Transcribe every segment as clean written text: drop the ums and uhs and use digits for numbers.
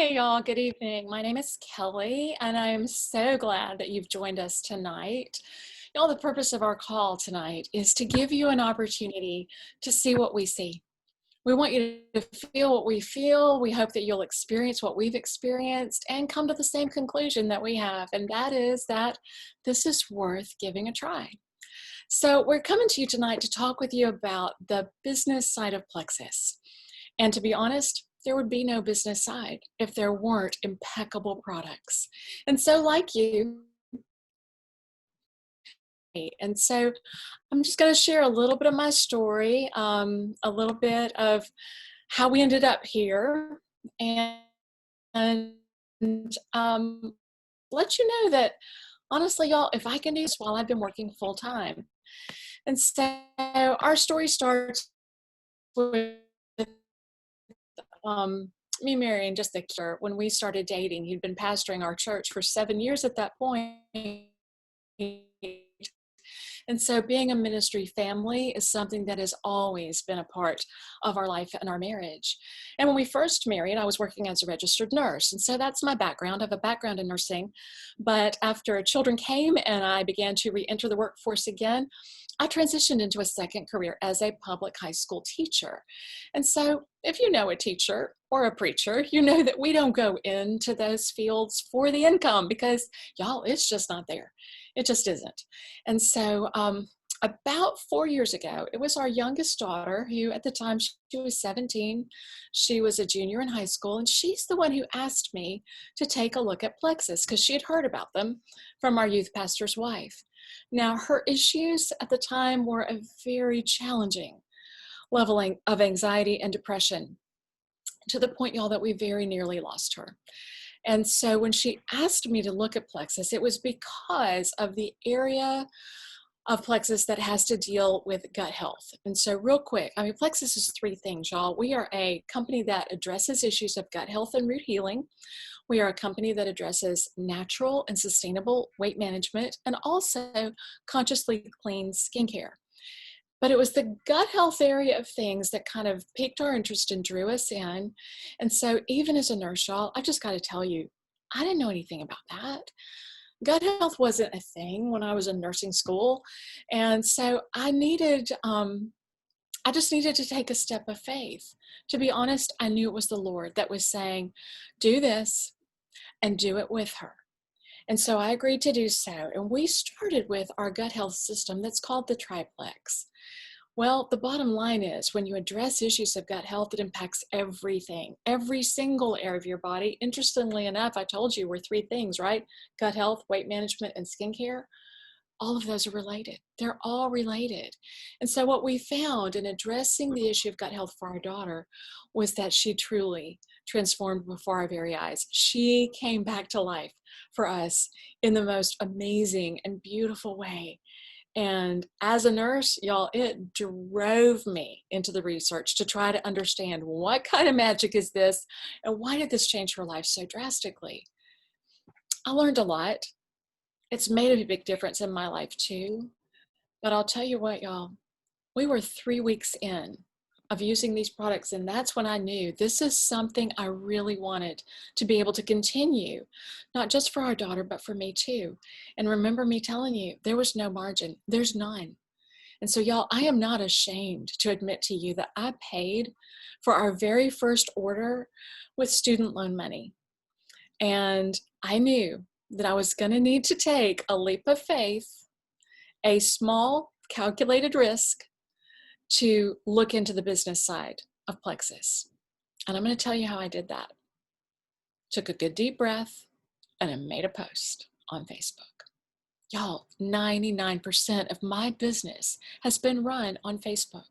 Hey, y'all. Good evening. My name is Kelly, and I'm so glad that you've joined us tonight. Y'all, the purpose of our call tonight is to give you an opportunity to see what we see. We want you to feel what we feel. We hope that you'll experience what we've experienced and come to the same conclusion that we have, and that is that this is worth giving a try. So, we're coming to you tonight to talk with you about the business side of Plexus. And to be honest, there would be no business side if there weren't impeccable products. And so, like you, and so I'm just going to share a little bit of my story, a little bit of how we ended up here, and, and let you know that honestly, y'all, if I can do this while I've been working full time. And so our story starts with me marrying just a year. When we started dating, he'd been pastoring our church for 7 years at that point. And so being a ministry family is something that has always been a part of our life and our marriage. And when we first married, I was working as a registered nurse. And so that's my background. I have a background in nursing. But after children came and I began to re-enter the workforce again, I transitioned into a second career as a public high school teacher. And so if you know a teacher or a preacher, you know that we don't go into those fields for the income because, y'all, it's just not there. It just isn't. And so about 4 years ago, it was our youngest daughter who at the time she was 17. She was a junior in high school, and she's the one who asked me to take a look at Plexus because she had heard about them from our youth pastor's wife. Now, her issues at the time were a very challenging leveling of anxiety and depression to the point, y'all, that we very nearly lost her. And so when she asked me to look at Plexus, it was because of the area of Plexus that has to deal with gut health. And so real quick, Plexus is three things, y'all. We are a company that addresses issues of gut health and root healing. We are a company that addresses natural and sustainable weight management and also consciously clean skincare. But it was the gut health area of things that kind of piqued our interest and drew us in. And so even as a nurse, y'all, I just got to tell you, I didn't know anything about that. Gut health wasn't a thing when I was in nursing school. And so I just needed to take a step of faith. To be honest, I knew it was the Lord that was saying, do this and do it with her. And so I agreed to do so. And we started with our gut health system that's called the Triplex. Well, the bottom line is when you address issues of gut health, it impacts everything, every single area of your body. Interestingly enough, I told you we're three things, right? Gut health, weight management, and skincare. All of those are related. They're all related. And so what we found in addressing the issue of gut health for our daughter was that she truly transformed before our very eyes. She came back to life for us in the most amazing and beautiful way. And as a nurse, y'all, it drove me into the research to try to understand what kind of magic is this and why did this change her life so drastically? I learned a lot. It's made a big difference in my life too. But I'll tell you what, y'all, we were 3 weeks in of using these products, and that's when I knew this is something I really wanted to be able to continue, not just for our daughter, but for me too. And remember me telling you, there was no margin. There's none. And so, y'all, I am not ashamed to admit to you that I paid for our very first order with student loan money. And I knew that I was going to need to take a leap of faith, a small calculated risk to look into the business side of Plexus. And I'm going to tell you how I did that. Took a good deep breath and I made a post on Facebook. Y'all, 99% of my business has been run on Facebook.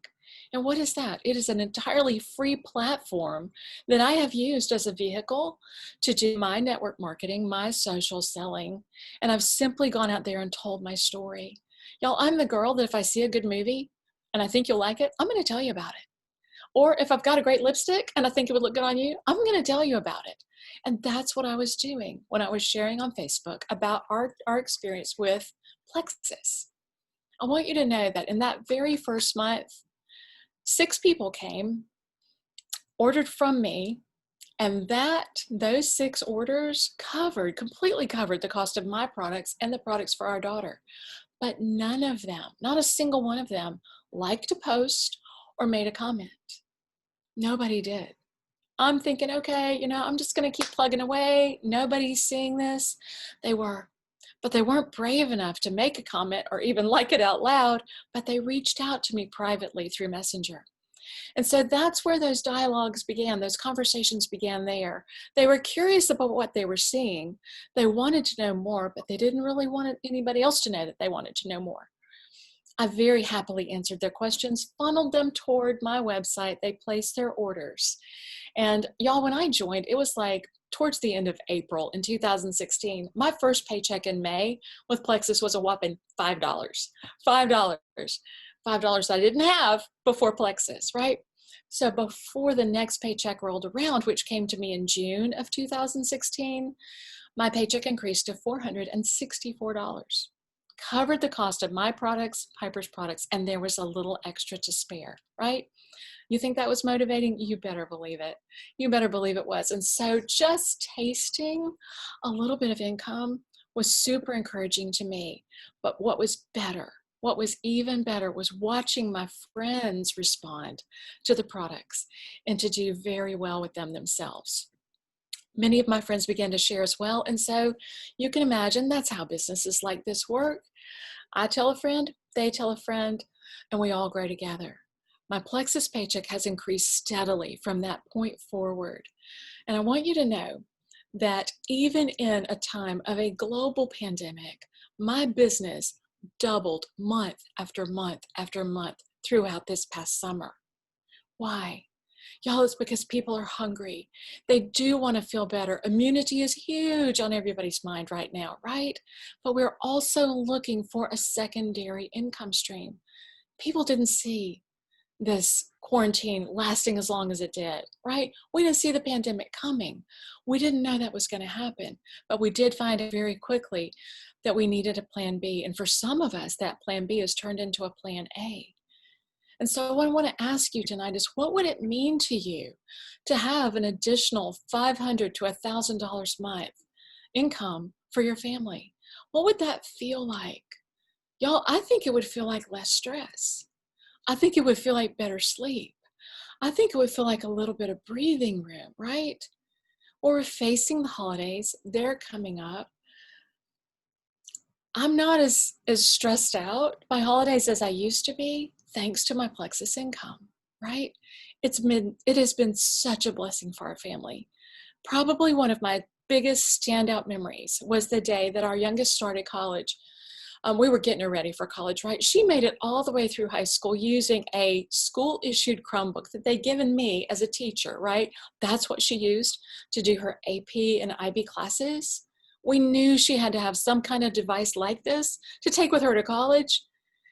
And what is that? It is an entirely free platform that I have used as a vehicle to do my network marketing, my social selling, and I've simply gone out there and told my story. Y'all, I'm the girl that if I see a good movie and I think you'll like it, I'm going to tell you about it. Or if I've got a great lipstick and I think it would look good on you, I'm going to tell you about it. And that's what I was doing when I was sharing on Facebook about our experience with Plexus. I want you to know that in that very first month, 6 people came, ordered from me, And those 6 orders completely covered the cost of my products and the products for our daughter. But none of them, not a single one of them, liked a post or made a comment. Nobody did. I'm thinking, okay, I'm just going to keep plugging away. Nobody's seeing this. They were, but they weren't brave enough to make a comment or even like it out loud, but they reached out to me privately through Messenger. And so that's where those dialogues began, those conversations began there. They were curious about what they were seeing. They wanted to know more, but they didn't really want anybody else to know that they wanted to know more. I very happily answered their questions, funneled them toward my website. They placed their orders. And y'all, when I joined, it was like towards the end of April in 2016. My first paycheck in May with Plexus was a whopping $5. $5. $5 I didn't have before Plexus, right? So before the next paycheck rolled around, which came to me in June of 2016, my paycheck increased to $464. Covered the cost of my products, Piper's products, and there was a little extra to spare, right? You think that was motivating? You better believe it. You better believe it was. And so just tasting a little bit of income was super encouraging to me. But what was even better was watching my friends respond to the products and to do very well with them themselves. Many of my friends began to share as well. And so you can imagine that's how businesses like this work. I tell a friend, they tell a friend, and we all grow together. My Plexus paycheck has increased steadily from that point forward. And I want you to know that even in a time of a global pandemic, my business doubled month after month after month throughout this past summer. Why? Y'all, it's because people are hungry. They do want to feel better. Immunity is huge on everybody's mind right now, right? But we're also looking for a secondary income stream. People didn't see this quarantine lasting as long as it did, right? We didn't see the pandemic coming. We didn't know that was going to happen, but we did find it very quickly that we needed a plan B. And for some of us, that plan B has turned into a plan A. And so what I want to ask you tonight is, what would it mean to you to have an additional $500 to $1,000 a month income for your family? What would that feel like? Y'all, I think it would feel like less stress. I think it would feel like better sleep. I think it would feel like a little bit of breathing room, right? Or we're facing the holidays, they're coming up. I'm not as stressed out by holidays as I used to be, thanks to my Plexus income, right? It has been such a blessing for our family. Probably one of my biggest standout memories was the day that our youngest started college. We were getting her ready for college, right? She made it all the way through high school using a school-issued Chromebook that they'd given me as a teacher, right? That's what she used to do her AP and IB classes. We knew she had to have some kind of device like this to take with her to college.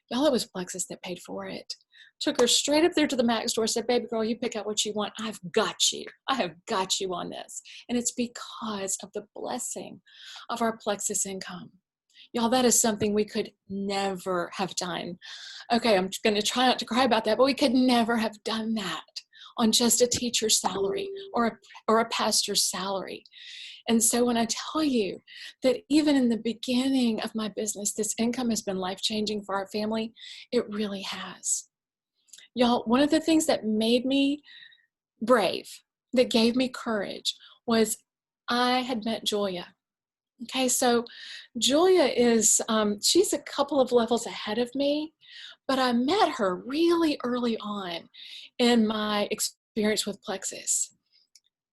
Y'all, it was Plexus that paid for it. Took her straight up there to the Mac store, said, baby girl, you pick out what you want. I've got you. I have got you on this. And it's because of the blessing of our Plexus income. Y'all, that is something we could never have done. Okay, I'm going to try not to cry about that, but we could never have done that on just a teacher's salary or a pastor's salary. And so when I tell you that even in the beginning of my business, this income has been life-changing for our family, it really has. Y'all, one of the things that made me brave, that gave me courage, was I had met Julia. Okay, so Julia is, she's a couple of levels ahead of me, but I met her really early on in my experience with Plexus.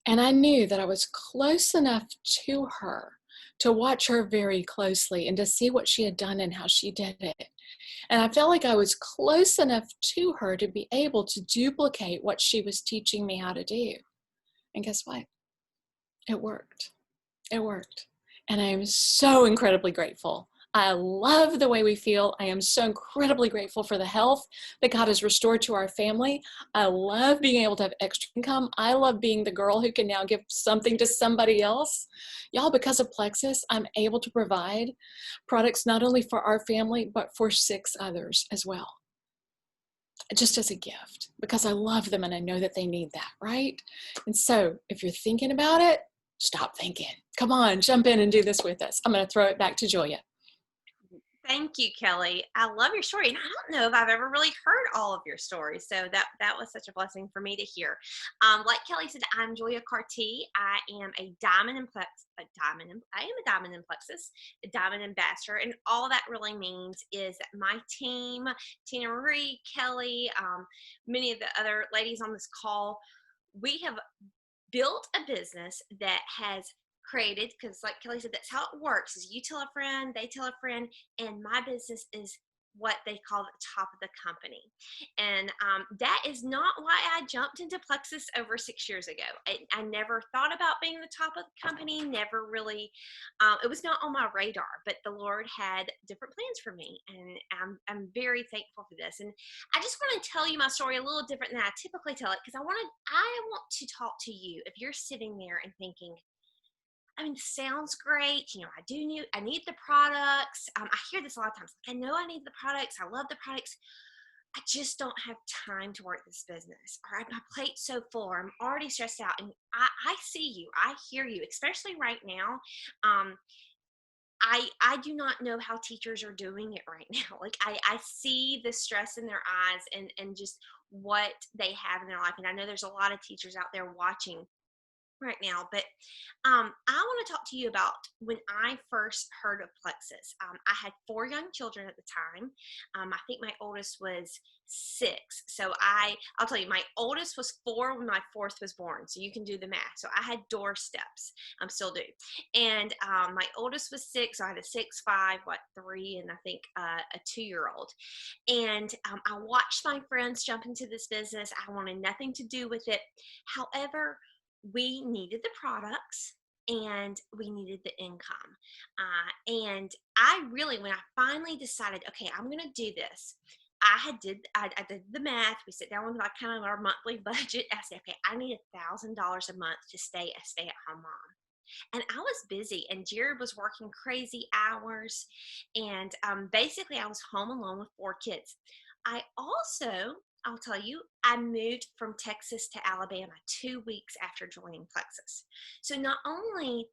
And I knew that I was close enough to her to watch her very closely and to see what she had done and how she did it. And I felt like I was close enough to her to be able to duplicate what she was teaching me how to do. And guess what? It worked. It worked. And I am so incredibly grateful. I love the way we feel. I am so incredibly grateful for the health that God has restored to our family. I love being able to have extra income. I love being the girl who can now give something to somebody else. Y'all, because of Plexus, I'm able to provide products not only for our family, but for 6 others as well. just as a gift, because I love them and I know that they need that, right? And so if you're thinking about it, stop thinking. Come on, jump in and do this with us. I'm going to throw it back to Julia. Thank you, Kelly. I love your story. And I don't know if I've ever really heard all of your stories. So that was such a blessing for me to hear. Like Kelly said, I'm Julia Carty. I am a diamond and I am a diamond in plexus, a diamond ambassador. And all that really means is that my team, Tina Marie, Kelly, many of the other ladies on this call, we have built a business that has created, because like Kelly said, that's how it works, is you tell a friend, they tell a friend, and my business is what they call the top of the company. And that is not why I jumped into Plexus over 6 years ago. I never thought about being the top of the company, never really, it was not on my radar, but the Lord had different plans for me. And I'm very thankful for this. And I just want to tell you my story a little different than I typically tell it, because I want to talk to you if you're sitting there and thinking, I mean, sounds great. You know, I need the products. I hear this a lot of times. Like, I know I need the products. I love the products. I just don't have time to work this business. Or my plate's so full, or I'm already stressed out. And I see you. I hear you, especially right now. I do not know how teachers are doing it right now. Like, I see the stress in their eyes and just what they have in their life. And I know there's a lot of teachers out there watching right now, but I want to talk to you about when I first heard of Plexus. I had 4 young children at the time. I think my oldest was 6. So I'll tell you, my oldest was 4 when my 4th was born. So you can do the math. So I had doorsteps. Still do. And my oldest was 6. So I had a 6, 5, 3, and I think a 2-year-old. And I watched my friends jump into this business. I wanted nothing to do with it. However, we needed the products and we needed the income. And I really, when I finally decided, okay, I'm going to do this, I did the math. We sit down with like kind of our monthly budget. I said, okay, I need $1,000 a month to stay a stay-at-home mom. And I was busy, and Jared was working crazy hours. And basically, I was home alone with 4 kids. I'll tell you, I moved from Texas to Alabama 2 weeks after joining Plexus. So not only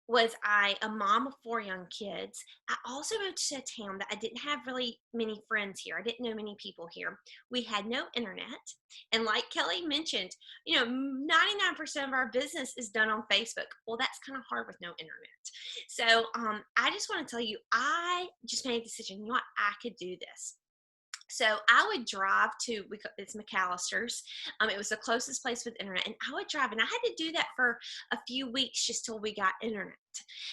was I a mom of 4 young kids, I also moved to a town that I didn't have really many friends here. I didn't know many people here. We had no internet. And like Kelly mentioned, 99% of our business is done on Facebook. Well, that's kind of hard with no internet. So I just want to tell you, I just made a decision, you know what, I could do this. So I would drive to, it's McAllister's. It was the closest place with internet. And I would drive, and I had to do that for a few weeks just till we got internet.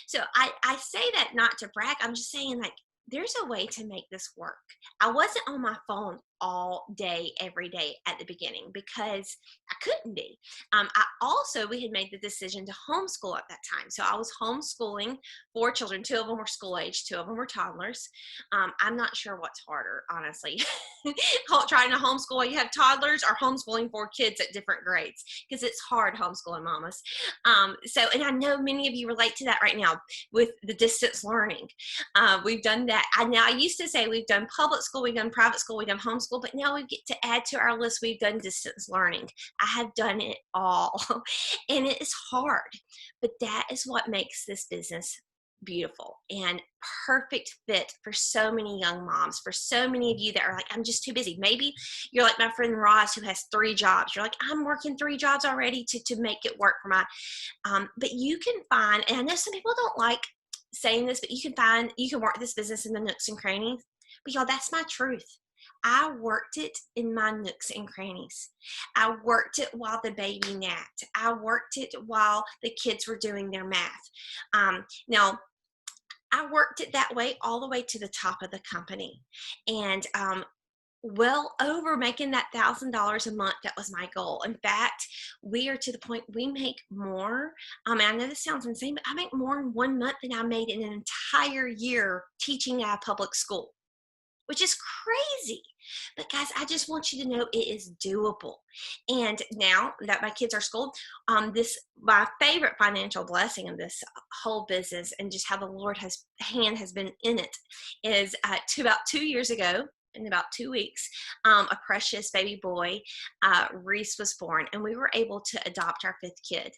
So I say that not to brag. I'm just saying, like, there's a way to make this work. I wasn't on my phone all day, every day at the beginning because I couldn't be. We had made the decision to homeschool at that time. So I was homeschooling 4 children. 2 of them were school age, 2 of them were toddlers. I'm not sure what's harder, honestly. Trying to homeschool while you have toddlers, or homeschooling 4 kids at different grades, because it's hard homeschooling mamas. And I know many of you relate to that right now with the distance learning. We've done that. I used to say we've done public school, we've done private school, we've done homeschool, but now we get to add to our list, we've done distance learning. I have done it all. And it is hard, but that is what makes this business beautiful and perfect fit for so many young moms, for so many of you that are like, I'm just too busy. Maybe you're like my friend Roz, who has 3 jobs. You're like, I'm working 3 jobs already to make it work for my, but you can find, and I know some people don't like saying this, but you can work this business in the nooks and crannies. But y'all, that's my truth. I worked it in my nooks and crannies. I worked it while the baby napped. I worked it while the kids were doing their math. Now, I worked it that way all the way to the top of the company. And well over making that $1,000 a month, that was my goal. In fact, we are to the point we make more. I know this sounds insane, but I make more in 1 month than I made in an entire year teaching at a public school, which is crazy. But guys, I just want you to know it is doable. And now that my kids are schooled, my favorite financial blessing of this whole business, and just how the Lord hand has been in it, is about 2 years ago, in about 2 weeks, a precious baby boy, Reese, was born, and we were able to adopt our 5th kid,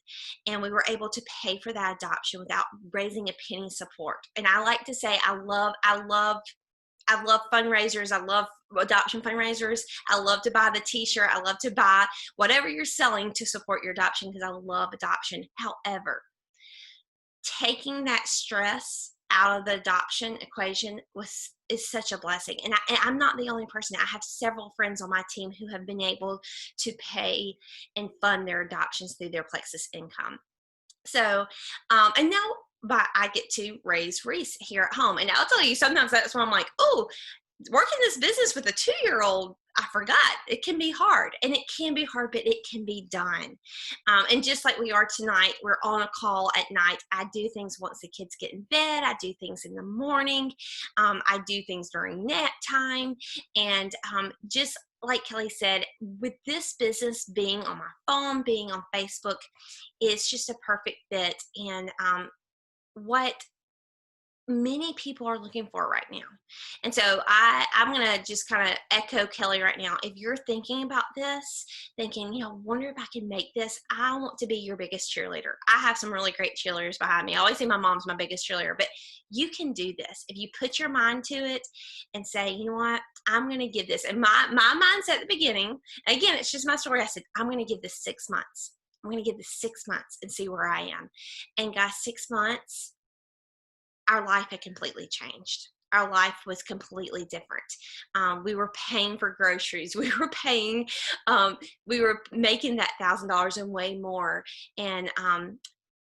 and we were able to pay for that adoption without raising a penny support. And I like to say, I love fundraisers. I love adoption fundraisers. I love to buy the t-shirt. I love to buy whatever you're selling to support your adoption, because I love adoption. However, taking that stress out of the adoption equation is such a blessing. And I'm not the only person. I have several friends on my team who have been able to pay and fund their adoptions through their Plexus income. So, and now, but I get to raise Reese here at home. And I'll tell you, sometimes that's when I'm like, oh, working this business with a 2-year-old, I forgot. It can be hard, and it can be hard, but it can be done. And just like we are tonight, we're on a call at night. I do things once the kids get in bed. I do things in the morning. I do things during nap time. And just like Kelly said, with this business being on my phone, being on Facebook, it's just a perfect fit. And what many people are looking for right now. And so I'm going to just kind of echo Kelly right now. If you're thinking about this, thinking, wonder if I can make this, I want to be your biggest cheerleader. I have some really great cheerleaders behind me. I always say my mom's my biggest cheerleader, but you can do this. If you put your mind to it and say, you know what, I'm going to give this. And my mindset at the beginning, again, it's just my story. I said, I'm going to give this 6 months. I'm going to give this 6 months and see where I am. And guys, 6 months, our life had completely changed. Our life was completely different. We were paying for groceries. We were making that $1,000 and way more. And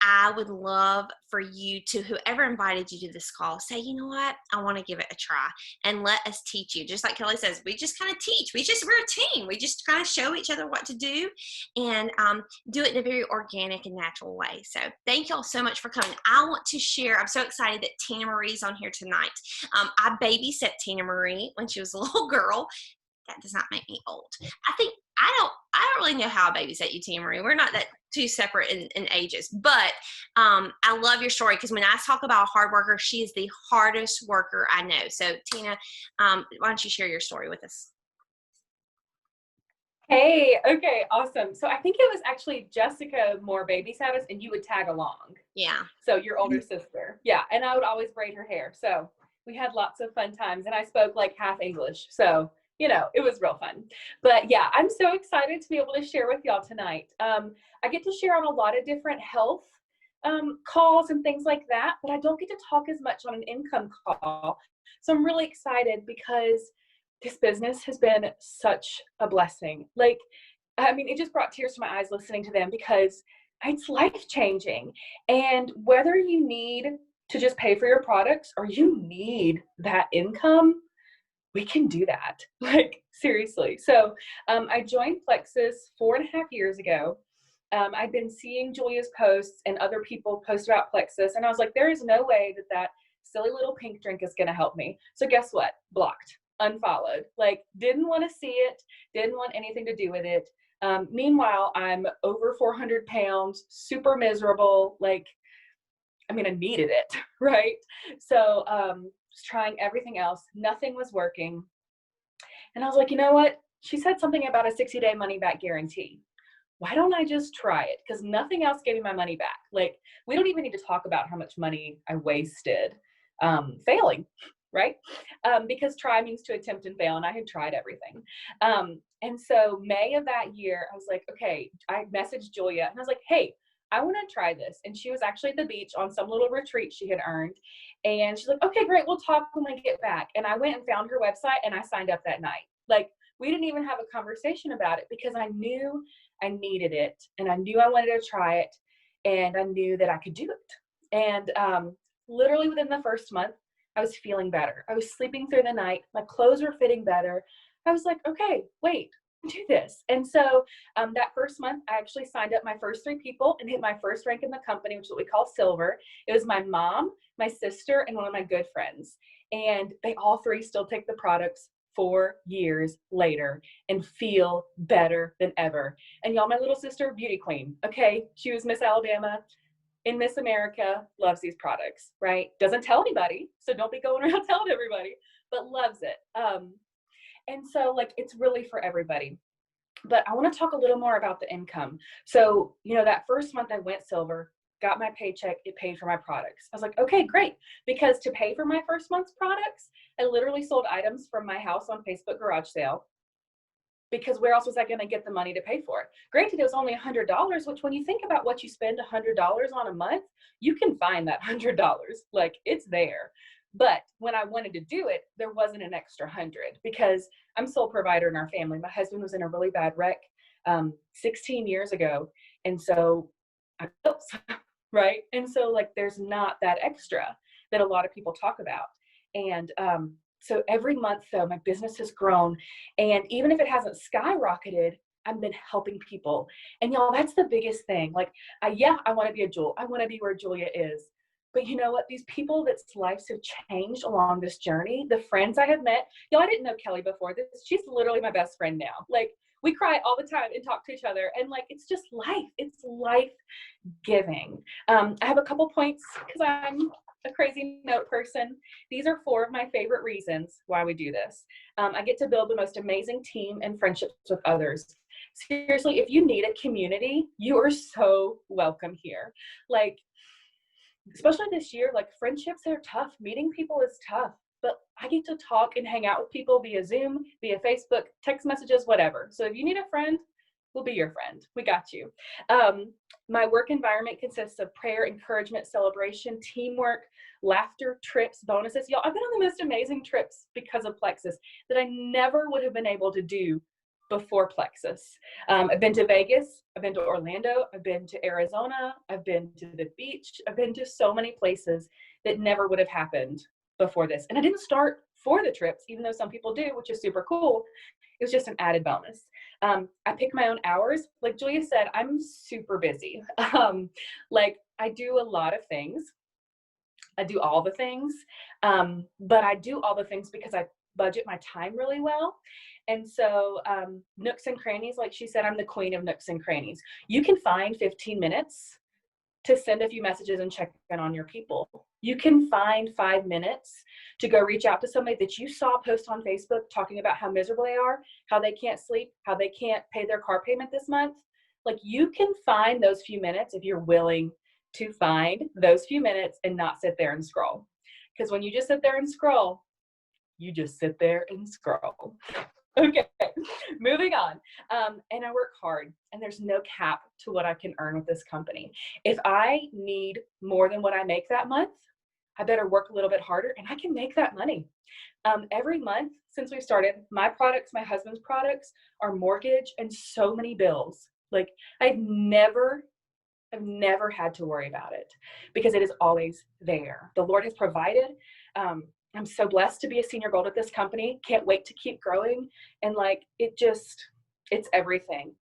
I would love for you to, whoever invited you to this call, say, you know what, I want to give it a try, and let us teach you. Just like Kelly says, we just kind of teach. We're a team. We just kind of show each other what to do, and do it in a very organic and natural way. So thank y'all so much for coming. I want to share, I'm so excited that Tina Marie's on here tonight. I babysat Tina Marie when she was a little girl. That does not make me old. I don't really know how I babysat you, Tina Marie. We're not that too separate in ages, but I love your story, because when I talk about a hard worker, she is the hardest worker I know. So Tina, why don't you share your story with us? Hey, okay, awesome. So I think it was actually Jessica Moore babysat us, and you would tag along. Yeah. So your older sister. Yeah, and I would always braid her hair. So we had lots of fun times, and I spoke like half English. So it was real fun. But yeah, I'm so excited to be able to share with y'all tonight. I get to share on a lot of different health calls and things like that, but I don't get to talk as much on an income call. So I'm really excited, because this business has been such a blessing. It just brought tears to my eyes listening to them, because it's life-changing. And whether you need to just pay for your products or you need that income, we can do that. Seriously. So I joined Plexus 4.5 years ago. I'd been seeing Julia's posts and other people post about Plexus, and I was like, there is no way that silly little pink drink is going to help me. So guess what? Blocked, unfollowed. Didn't want to see it, didn't want anything to do with it. Meanwhile, I'm over 400 pounds, super miserable. I needed it, right? So was trying everything else. Nothing was working. And I was like, you know what? She said something about a 60-day money back guarantee. Why don't I just try it? Because nothing else gave me my money back. We don't even need to talk about how much money I wasted failing, right? Because try means to attempt and fail, and I had tried everything. And so May of that year, I was like, okay, I messaged Julia, and I was like, hey, I want to try this. And she was actually at the beach on some little retreat she had earned. And she's like, okay, great, we'll talk when we get back. And I went and found her website, and I signed up that night. We didn't even have a conversation about it, because I knew I needed it, and I knew I wanted to try it, and I knew that I could do it. And literally within the first month, I was feeling better. I was sleeping through the night. My clothes were fitting better. I was like, okay, wait, do this. And so that first month, I actually signed up my first 3 people and hit my first rank in the company, which is what we call silver. It was my mom, my sister, and one of my good friends. And they all 3 still take the products 4 years later and feel better than ever. And y'all, my little sister, beauty queen. Okay, she was Miss Alabama in Miss America, loves these products, right? Doesn't tell anybody, so don't be going around telling everybody, but loves it. And so like, it's really for everybody. But I want to talk a little more about the income. So, that first month I went silver, got my paycheck, it paid for my products. I was like, okay, great. Because to pay for my first month's products, I literally sold items from my house on Facebook garage sale, because where else was I going to get the money to pay for it? Granted, it was only $100, which when you think about what you spend $100 on a month, you can find that $100. Like, it's there. But when I wanted to do it, there wasn't an extra 100, because I'm sole provider in our family. My husband was in a really bad wreck 16 years ago. And so I built, right? And so like, there's not that extra that a lot of people talk about. And so every month though, my business has grown. And even if it hasn't skyrocketed, I've been helping people. And y'all, that's the biggest thing. Like, I want to be a Jewel. I want to be where Julia is. But you know what? These people that's lives have changed along this journey, the friends I have met, y'all, I didn't know Kelly before this. She's literally my best friend now. Like, we cry all the time and talk to each other. And like, it's just life. It's life giving. I have a couple points because I'm a crazy note person. These are 4 of my favorite reasons why we do this. I get to build the most amazing team and friendships with others. Seriously, if you need a community, you are so welcome here. Like, especially this year, like, friendships are tough. Meeting people is tough, but I get to talk and hang out with people via Zoom, via Facebook, text messages, whatever. So if you need a friend, we'll be your friend. We got you. My work environment consists of prayer, encouragement, celebration, teamwork, laughter, trips, bonuses. Y'all, I've been on the most amazing trips because of Plexus that I never would have been able to do before Plexus. I've been to Vegas, I've been to Orlando, I've been to Arizona, I've been to the beach, I've been to so many places that never would have happened before this. And I didn't start for the trips, even though some people do, which is super cool. It was just an added bonus. I pick my own hours. Like Julia said, I'm super busy. Like, I do a lot of things. I do all the things, but I do all the things because I budget my time really well. And so nooks and crannies, like she said, I'm the queen of nooks and crannies. You can find 15 minutes to send a few messages and check in on your people. You can find 5 minutes to go reach out to somebody that you saw post on Facebook talking about how miserable they are, how they can't sleep, how they can't pay their car payment this month. Like, you can find those few minutes if you're willing to find those few minutes and not sit there and scroll. Because when you just sit there and scroll, you just sit there and scroll. Okay, moving on. And I work hard, and there's no cap to what I can earn with this company. If I need more than what I make that month, I better work a little bit harder, and I can make that money. Every month since we started, my products, my husband's products, our mortgage, and so many bills. Like, I've never had to worry about it because it is always there. The Lord has provided. I'm so blessed to be a senior gold at this company. Can't wait to keep growing. And like, it's everything.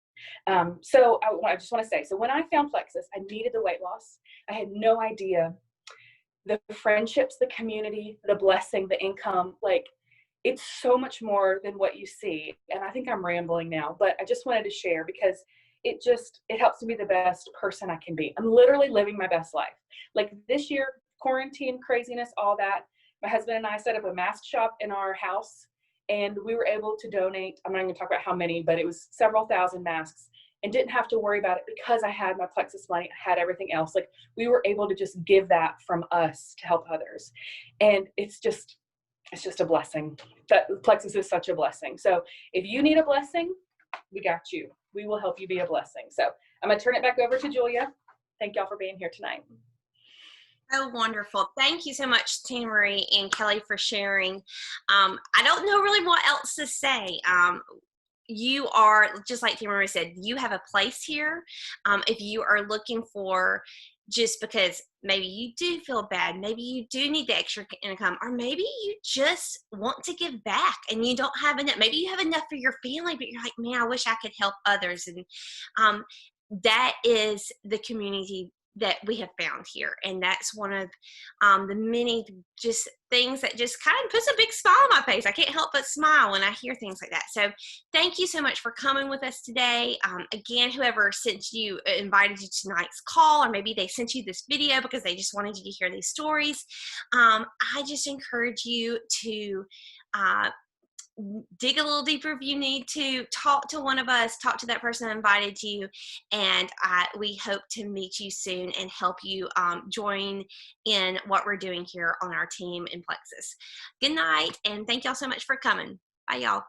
So I just want to say, so when I found Plexus, I needed the weight loss. I had no idea the friendships, the community, the blessing, the income, like, it's so much more than what you see. And I think I'm rambling now, but I just wanted to share because it helps me be the best person I can be. I'm literally living my best life. Like, this year, quarantine, craziness, all that. My husband and I set up a mask shop in our house, and we were able to donate, I'm not going to talk about how many, but it was several thousand masks, and didn't have to worry about it because I had my Plexus money, I had everything else. Like, we were able to just give that from us to help others. And it's just a blessing. That Plexus is such a blessing. So if you need a blessing, we got you. We will help you be a blessing. So I'm going to turn it back over to Julia. Thank y'all for being here tonight. So wonderful. Thank you so much, Tina Marie and Kelly, for sharing. I don't know really what else to say. You are, just like Tina Marie said, you have a place here. If you are looking for, just because maybe you do feel bad, maybe you do need the extra income, or maybe you just want to give back and you don't have enough. Maybe you have enough for your family, but you're like, man, I wish I could help others. And that is the community that we have found here. And that's one of the many just things that just kind of puts a big smile on my face. I can't help but smile when I hear things like that. So thank you so much for coming with us today. Again, whoever invited you to tonight's call, or maybe they sent you this video because they just wanted you to hear these stories. I just encourage you to dig a little deeper if you need to. Talk to one of us, talk to that person that invited you, and we hope to meet you soon and help you join in what we're doing here on our team in Plexus. Good night, and thank y'all so much for coming. Bye, y'all.